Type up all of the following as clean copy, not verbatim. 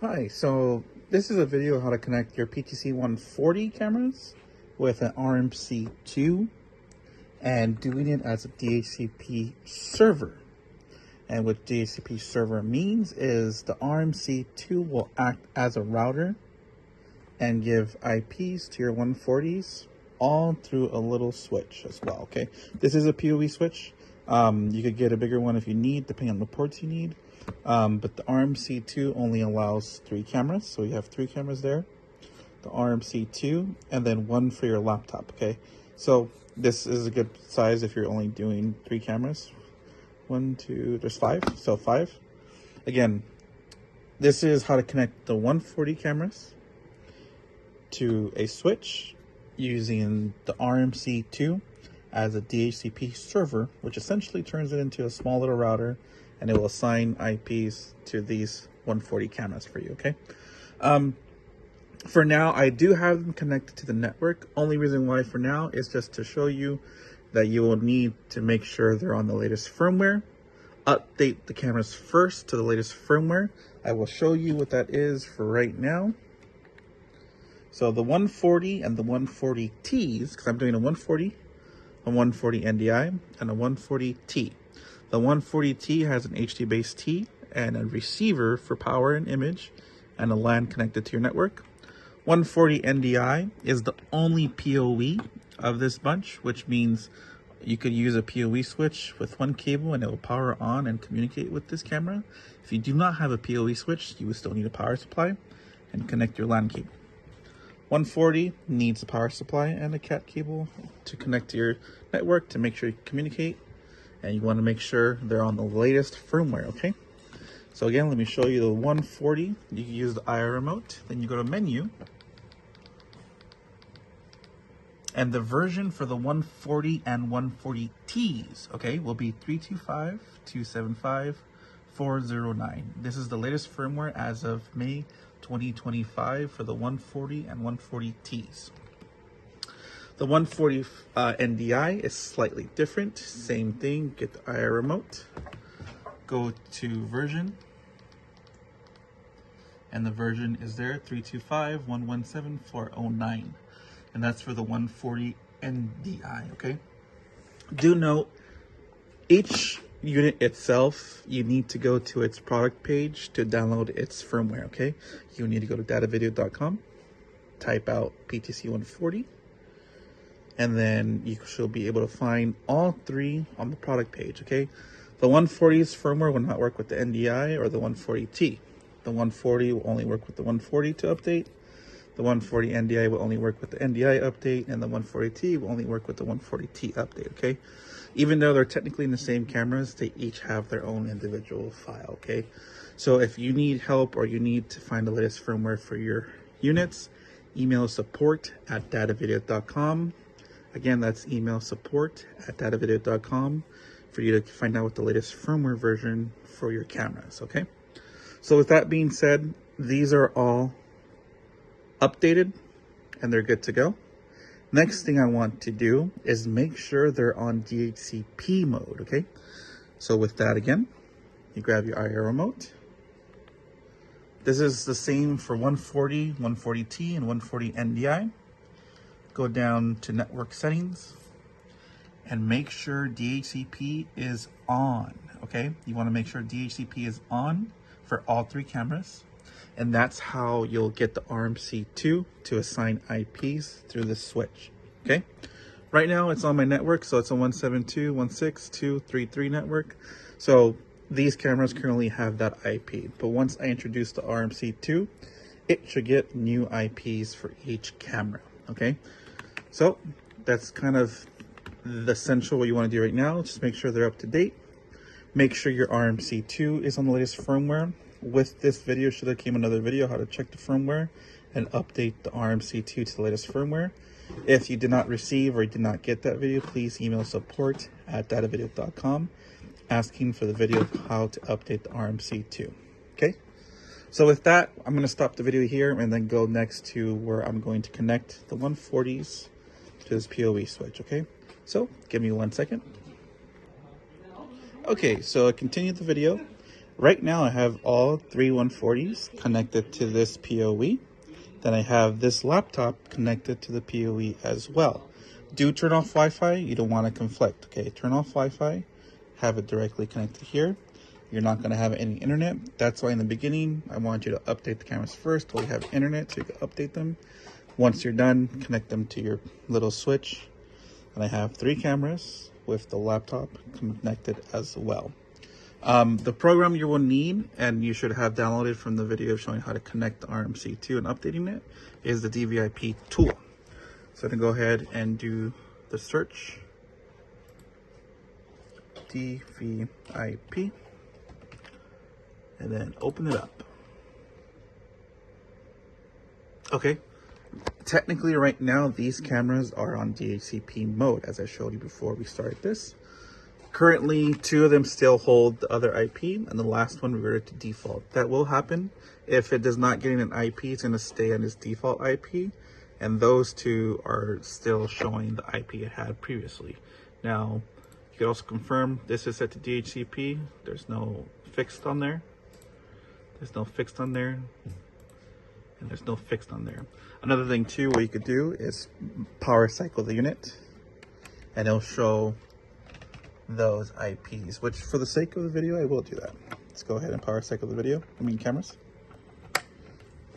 Hi, so this is a video on how to connect your PTC-140 cameras with an RMC-2 and doing it as a DHCP server. And what DHCP server means is the RMC-2 will act as a router and give IPs to your 140s all through a little switch as well, okay? This is a PoE switch. You could get a bigger one if you need, depending on the ports you need. But the RMC-2 only allows 3 cameras, so you have 3 cameras there. The RMC-2, and then 1 for your laptop, okay? So this is a good size if you're only doing 3 cameras. 1, 2, there's 5, so 5. Again, this is how to connect the 140 cameras to a switch using the RMC-2 as a DHCP server, which essentially turns it into a small little router, and it will assign IPs to these 140 cameras for you, okay? For now, I do have them connected to the network. Only reason why for now is just to show you that you will need to make sure they're on the latest firmware. Update the cameras first to the latest firmware. I will show you what that is for right now. So the 140 and the 140Ts, because I'm doing a 140, a 140 NDI, and a 140T. The 140T has an HD-based T and a receiver for power and image and a LAN connected to your network. 140 NDI is the only PoE of this bunch, which means you could use a PoE switch with 1 cable and it will power on and communicate with this camera. If you do not have a PoE switch, you would still need a power supply and connect your LAN cable. 140 needs a power supply and a CAT cable to connect to your network to make sure you communicate. And you want to make sure they're on the latest firmware, okay? So again, let me show you the 140. You can use the IR remote. Then you go to menu. And the version for the 140 and 140Ts, okay, will be 325.275.409. This is the latest firmware as of May 2025 for the 140 and 140Ts. The 140 NDI is slightly different. Same thing, get the IR remote, go to version, and the version is there, 325.117.409. And that's for the 140 NDI, okay? Do note, each unit itself, you need to go to its product page to download its firmware, okay? You need to go to datavideo.com, type out PTC-140, and then you should be able to find all 3 on the product page, okay? The 140's firmware will not work with the NDI or the 140T. The 140 will only work with the 140 to update. The 140 NDI will only work with the NDI update, and the 140T will only work with the 140T update, okay? Even though they're technically in the same cameras, they each have their own individual file, okay? So if you need help or you need to find the latest firmware for your units, email support@datavideo.com. Again, that's email support@datavideo.com for you to find out what the latest firmware version for your cameras, okay? So with that being said, these are all updated and they're good to go. Next thing I want to do is make sure they're on DHCP mode, okay? So with that, again, you grab your IR remote. This is the same for 140, 140T, and 140 NDI. Go down to network settings and make sure DHCP is on, okay? You want to make sure DHCP is on for all 3 cameras, and that's how you'll get the RMC-2 to assign IPs through the switch, okay? Right now it's on my network, so it's a 172.168.2.3.3 network. So these cameras currently have that IP, but once I introduce the RMC-2, it should get new IPs for each camera, okay? So that's kind of the essential what you want to do right now. Just make sure they're up to date. Make sure your RMC-2 is on the latest firmware. With this video should have came another video how to check the firmware and update the RMC-2 to the latest firmware. If you did not receive or did not get that video, please email support@datavideo.com asking for the video of how to update the RMC-2, okay? So with that, I'm going to stop the video here and then go next to where I'm going to connect the 140s to this PoE switch, okay? So give me 1 second. Okay, so I continued the video. Right now I have all three 140s connected to this PoE. Then I have this laptop connected to the PoE as well. Do turn off Wi-Fi, you don't want to conflict, okay? Turn off Wi-Fi, have it directly connected here. You're not going to have any internet. That's why in the beginning, I want you to update the cameras first while you have internet so you can update them. Once you're done, connect them to your little switch. And I have three cameras with the laptop connected as well. The program you will need, and you should have downloaded from the video showing how to connect the RMC2 and updating it, is the DVIP tool. So I'm going to go ahead and do the search. DVIP. And then open it up. Okay. Technically right now, these cameras are on DHCP mode, as I showed you before we started this. Currently, two of them still hold the other IP, and the last one reverted to default. That will happen. If it does not get an IP, it's going to stay on its default IP, and those two are still showing the IP it had previously. Now, you can also confirm this is set to DHCP. There's no fixed on there. There's no fixed on there. And there's no fixed on there. Another thing too, what you could do is power cycle the unit, and it'll show those IPs, which for the sake of the video, I will do that. Let's go ahead and power cycle the cameras.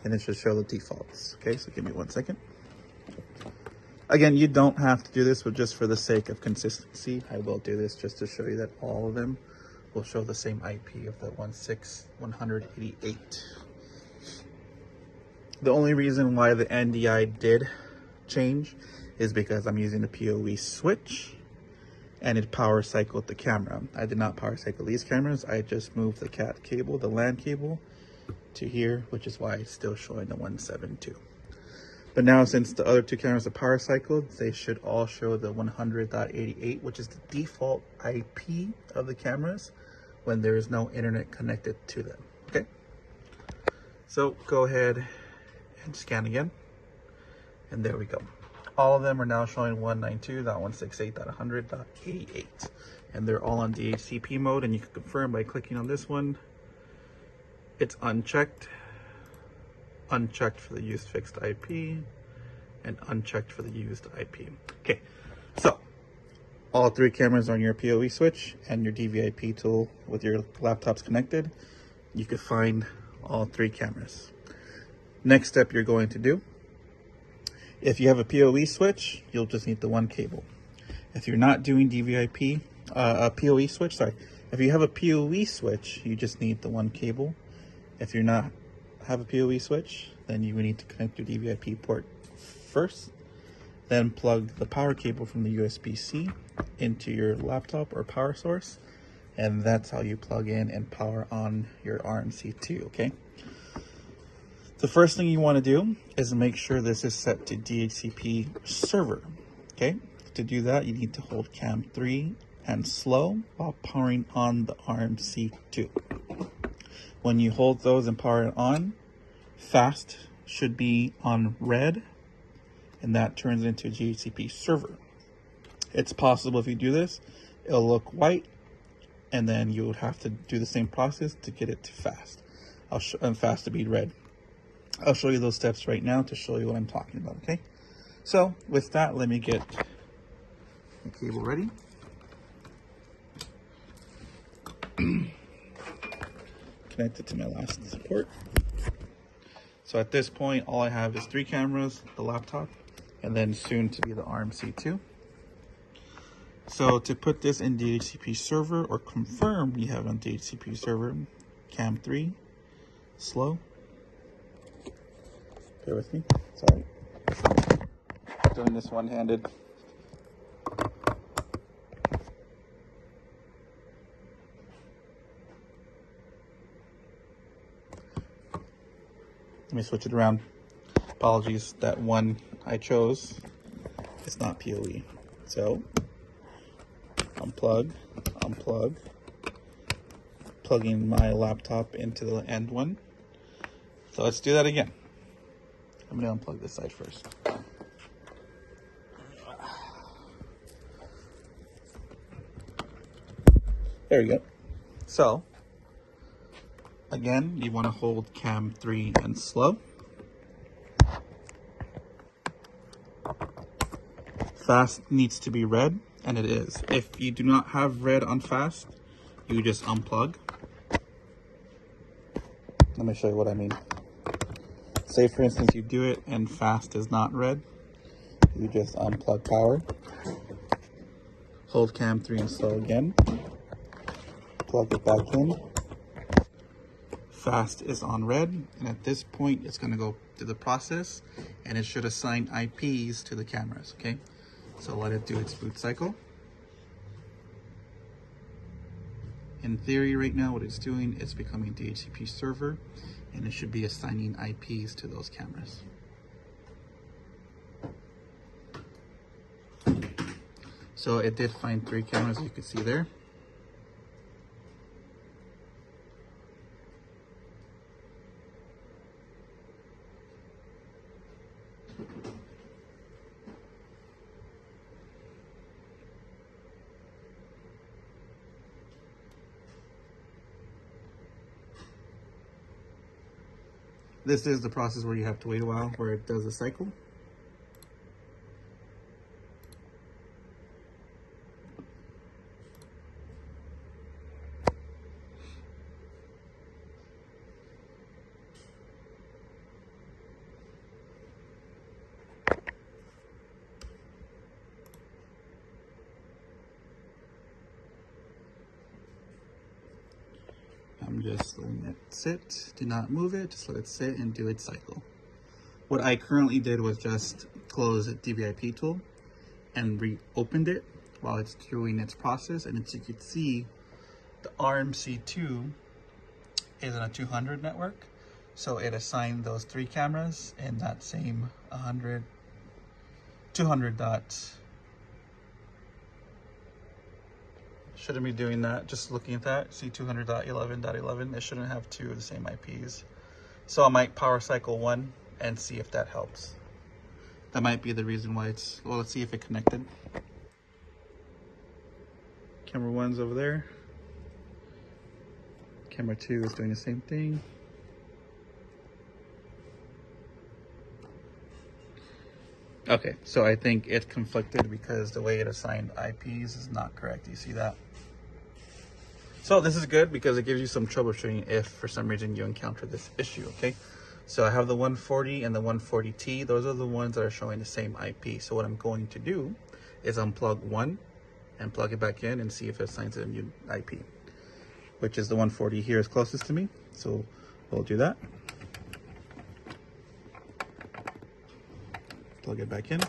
And it should show the defaults. Okay, so give me 1 second. Again, you don't have to do this, but just for the sake of consistency, I will do this just to show you that all of them will show the same IP of the 16188. The only reason why the NDI did change is because I'm using the PoE switch and it power cycled the camera. I did not power cycle these cameras. I just moved the CAT cable, the LAN cable, to here, which is why it's still showing the 172. But now, since the other two cameras are power cycled, they should all show the 100.88, which is the default IP of the cameras when there is no internet connected to them. Okay, so go ahead and scan again, and there we go. All of them are now showing 192.168.100.88, and they're all on DHCP mode, and you can confirm by clicking on this one. It's unchecked for the used fixed IP, and unchecked for the used IP. Okay, so all three cameras are on your PoE switch and your DVIP tool with your laptops connected. You can find all three cameras. Next step you're going to do, if you have a PoE switch, you'll just need the one cable. If you're not doing DVIP, a PoE switch, sorry. If you have a PoE switch, you just need the one cable. If you're not have a PoE switch, then you would need to connect your DVIP port first, then plug the power cable from the USB-C into your laptop or power source, and that's how you plug in and power on your RMC2, okay? The first thing you want to do is make sure this is set to DHCP server, okay? To do that, you need to hold cam 3 and slow while powering on the RMC2. When you hold those and power it on, fast should be on red, and that turns into a DHCP server. It's possible if you do this, it'll look white, and then you would have to do the same process to get it to fast. And fast to be red. I'll show you those steps right now to show you what I'm talking about, okay? So with that, let me get the cable ready. Connect it to my last port. So at this point, all I have is three cameras, the laptop, and then soon to be the RMC2. So to put this in DHCP server or confirm you have it on DHCP server, cam 3, slow. Bear with me, sorry. Doing this one-handed. Let me switch it around. Apologies, that one I chose, it's not PoE. So, unplug, plugging my laptop into the end one. So let's do that again. I'm gonna unplug this side first. There we go. So, Again, you want to hold cam 3 and slow. Fast needs to be red, and it is. If you do not have red on fast, you just unplug. Let me show you what I mean. Say for instance you do it and fast is not red, you just unplug power, hold cam 3 and slow again, plug it back in. Fast is on red, and at this point it's going to go through the process and it should assign IPs to the cameras. Okay, so let it do its boot cycle. In theory right now what it's doing is becoming a DHCP server, and it should be assigning IPs to those cameras. So it did find 3 cameras, you can see there. This is the process where you have to wait a while, where it does a cycle. I'm just letting it sit, do not move it, just let it sit and do its cycle. What I currently did was just close the DVIP tool and reopened it while it's doing its process, and as you can see, the RMC-2 is in a 200 network, so it assigned those 3 cameras in that same 200 dot. Shouldn't be doing that. Just looking at that, see 200.11.11, it shouldn't have 2 of the same IPs. So I might power cycle 1 and see if that helps. That might be the reason why it's, well, let's see if it connected. Camera 1's over there. Camera 2 is doing the same thing. Okay, so I think it conflicted because the way it assigned IPs is not correct. You see that? So this is good because it gives you some troubleshooting if for some reason you encounter this issue, okay? So I have the 140 and the 140T. Those are the ones that are showing the same IP. So what I'm going to do is unplug one and plug it back in and see if it assigns a new IP, which is the 140 here is closest to me. So we'll do that. Plug it back in.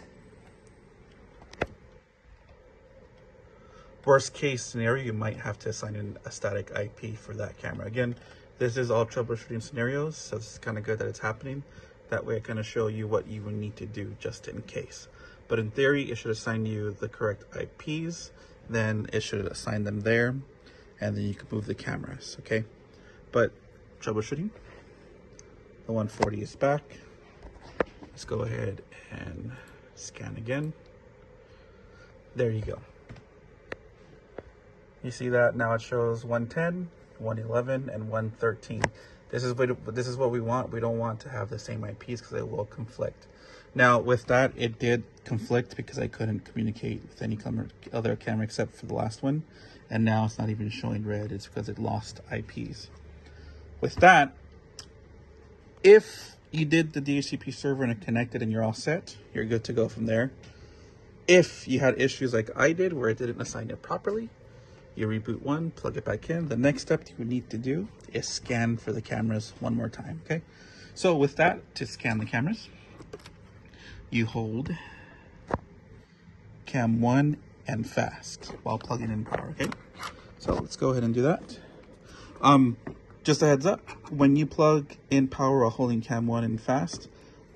Worst case scenario, you might have to assign in a static IP for that camera. Again, this is all troubleshooting scenarios, so it's kind of good that it's happening. That way I kind of show you what you will need to do just in case. But in theory, it should assign you the correct IPs, then it should assign them there, and then you can move the cameras, okay? But troubleshooting, the 140 is back. Let's go ahead and scan again. There you go. You see that now it shows 110, 111, and 113. This is what we want. We don't want to have the same IPs because it will conflict. Now with that, it did conflict because I couldn't communicate with any other camera except for the last one. And now it's not even showing red. It's because it lost IPs. With that, if you did the DHCP server and it connected and you're all set, you're good to go from there. If you had issues like I did where it didn't assign it properly, you reboot one, plug it back in. The next step you would need to do is scan for the cameras one more time, okay? So with that, to scan the cameras, you hold cam 1 and fast while plugging in power, okay? So let's go ahead and do that. Just a heads up, when you plug in power while holding cam 1 and fast,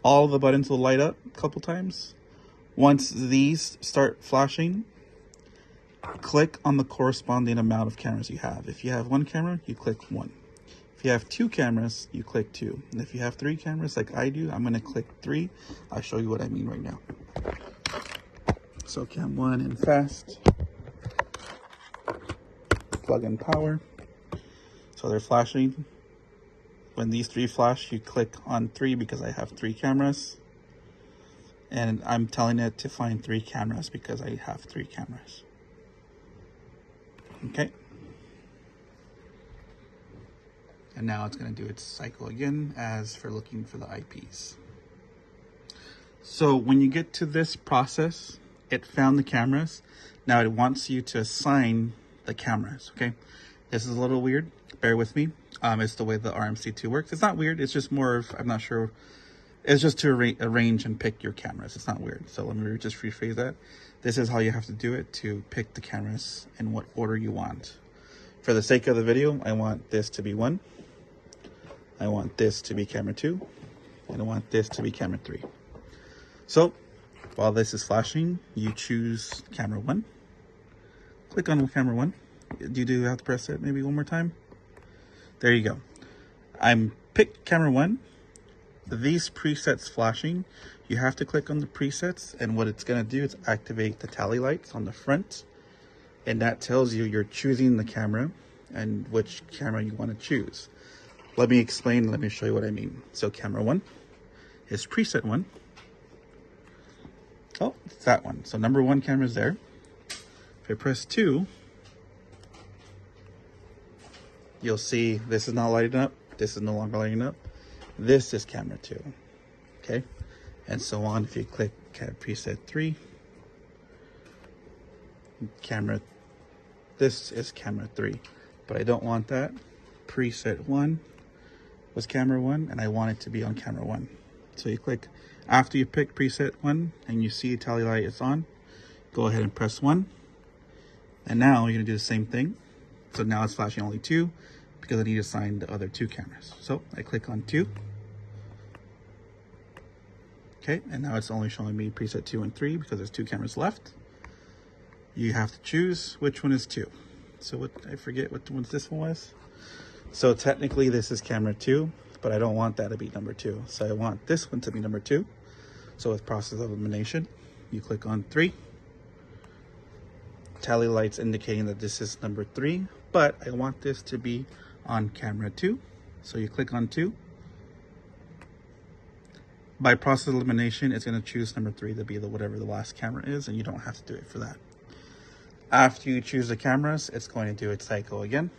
all the buttons will light up a couple times. Once these start flashing, click on the corresponding amount of cameras you have. If you have 1 camera, you click 1. If you have 2 cameras, you click 2. And if you have 3 cameras like I do, I'm going to click 3. I'll show you what I mean right now. So cam 1 and fast. Plug in power. So they're flashing. When these three flash, you click on 3 because I have 3 cameras. And I'm telling it to find 3 cameras because I have 3 cameras. Okay. And now it's going to do its cycle again as for looking for the IPs. So when you get to this process, it found the cameras. Now it wants you to assign the cameras, okay? This is a little weird. Bear with me. It's the way the RMC-2 works. It's not weird. It's just more of, I'm not sure. It's just to arrange and pick your cameras. It's not weird. So let me just rephrase that. This is how you have to do it to pick the cameras in what order you want. For the sake of the video, I want this to be 1. I want this to be camera 2. And I want this to be camera 3. So while this is flashing, you choose camera 1. Click on camera 1. You do have to press it maybe one more time. There you go. I'm picked camera 1. These presets flashing, you have to click on the presets, and what it's going to do is activate the tally lights on the front, and that tells you you're choosing the camera and which camera you want to choose. Let me explain. Let me show you what I mean. So camera 1 is preset 1. Oh, it's that one. So number 1 camera is there. If I press 2, you'll see this is not lighting up. This is no longer lighting up. This is camera 2. Okay. And so on. If you click preset 3, this is camera 3. But I don't want that. Preset 1 was camera 1, and I want it to be on camera 1. So you click, after you pick preset 1 and you see tally light is on, go ahead and press 1. And now you're gonna do the same thing. So now it's flashing only 2 because I need to assign the other 2 cameras. So I click on 2. Okay, and now it's only showing me preset 2 and 3 because there's 2 cameras left. You have to choose which one is 2. So what, I forget what one this one was. So technically this is camera 2, but I don't want that to be number 2. So I want this one to be number 2. So with process of elimination, you click on 3. Tally lights indicating that this is number 3, but I want this to be on camera 2. So you click on 2. By process of elimination, it's going to choose number 3 to be the whatever the last camera is, and you don't have to do it for that. After you choose the cameras, it's going to do its cycle again.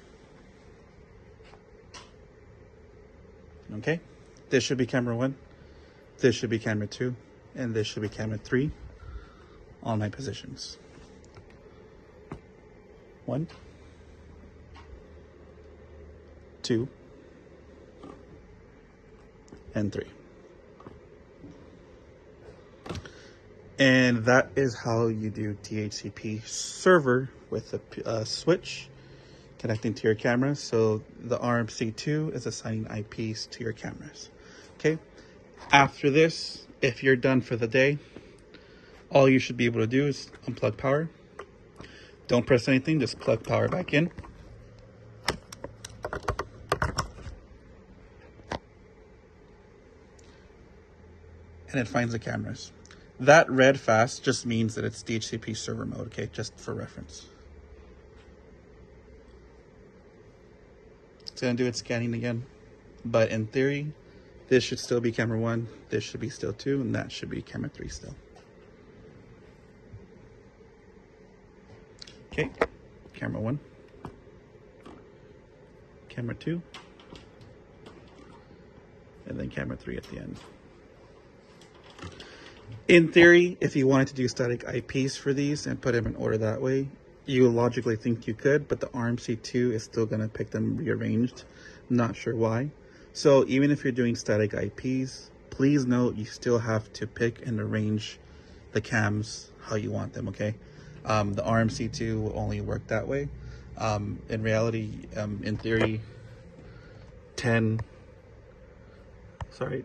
Okay, this should be camera 1, this should be camera 2, and this should be camera 3 on my positions. 1, 2, and 3. And that is how you do DHCP server with a switch connecting to your cameras. So the RMC-2 is assigning IPs to your cameras. Okay. After this, if you're done for the day, all you should be able to do is unplug power. Don't press anything, just plug power back in. And it finds the cameras. That red fast just means that it's DHCP server mode, okay, just for reference. It's going to do its scanning again. But in theory, this should still be camera 1, this should be still 2, and that should be camera 3 still. Okay, camera 1, camera 2, and then camera 3 at the end. In theory, if you wanted to do static IPs for these and put them in order that way, you logically think you could, but the RMC-2 is still going to pick them rearranged. I'm not sure why. So even if you're doing static IPs, please note you still have to pick and arrange the cams how you want them, okay? The RMC-2 will only work that way. In reality, in theory, 10, sorry,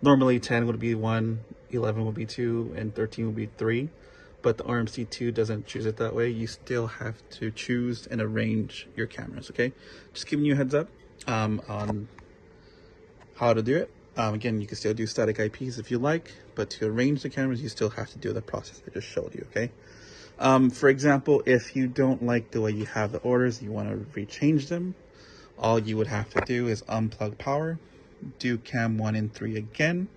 normally 10 would be 1, 11 would be 2, and 13 would be 3. But the RMC-2 doesn't choose it that way. You still have to choose and arrange your cameras, okay? Just giving you a heads up on how to do it. Again, you can still do static IPs if you like, but to arrange the cameras, you still have to do the process I just showed you, okay? For example, if you don't like the way you have the orders, you want to rechange them, All you would have to do is unplug power, do cam 1 and 3 again,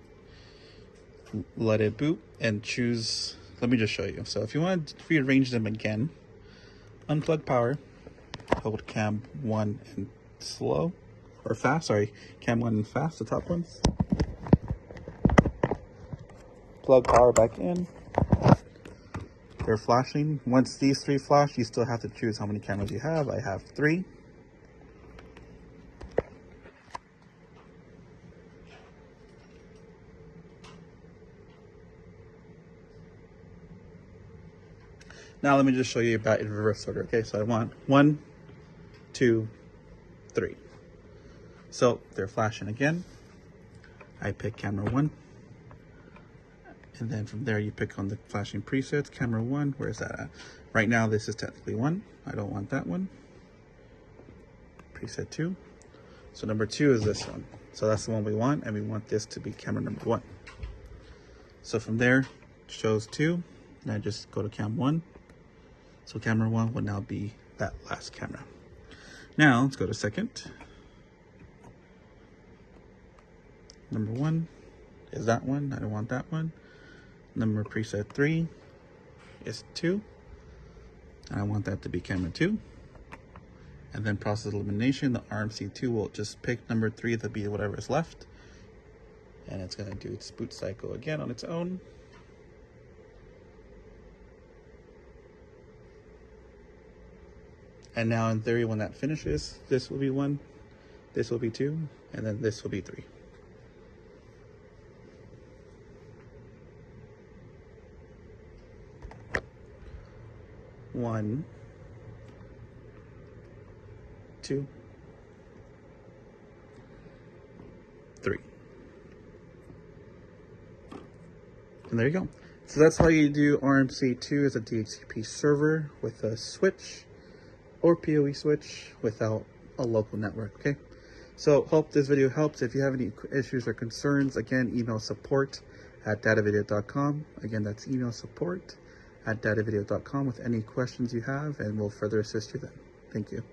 let it boot, and choose, let me just show you. So if you want to rearrange them again, unplug power, hold cam 1 and slow, or fast, sorry, cam 1 and fast, the top ones. Plug power back in. They're flashing. Once these 3 flash, you still have to choose how many cameras you have. I have 3. Now let me just show you about in reverse order. Okay, so I want 1, 2, 3. So they're flashing again. I pick camera 1. And then from there you pick on the flashing presets. Camera 1, where is that at? Right now this is technically 1. I don't want that one. Preset 2. So number 2 is this one. So that's the one we want, and we want this to be camera number 1. So from there, shows 2, and I just go to cam 1. So camera 1 will now be that last camera. Now let's go to second. Number 1 is that one. I don't want that one. Number preset 3 is 2. And I want that to be camera 2. And then process elimination, the RMC2 will just pick number 3 to be whatever is left. And it's gonna do its boot cycle again on its own. And now in theory, when that finishes, this will be 1, this will be 2, and then this will be 3. One, 2, 3. And there you go. So that's how you do RMC2 as a DHCP server with a switch or PoE switch without a local network, okay? So hope this video helps. If you have any issues or concerns, again, email support@datavideo.com. Again, that's email support@datavideo.com with any questions you have, and we'll further assist you then. Thank you.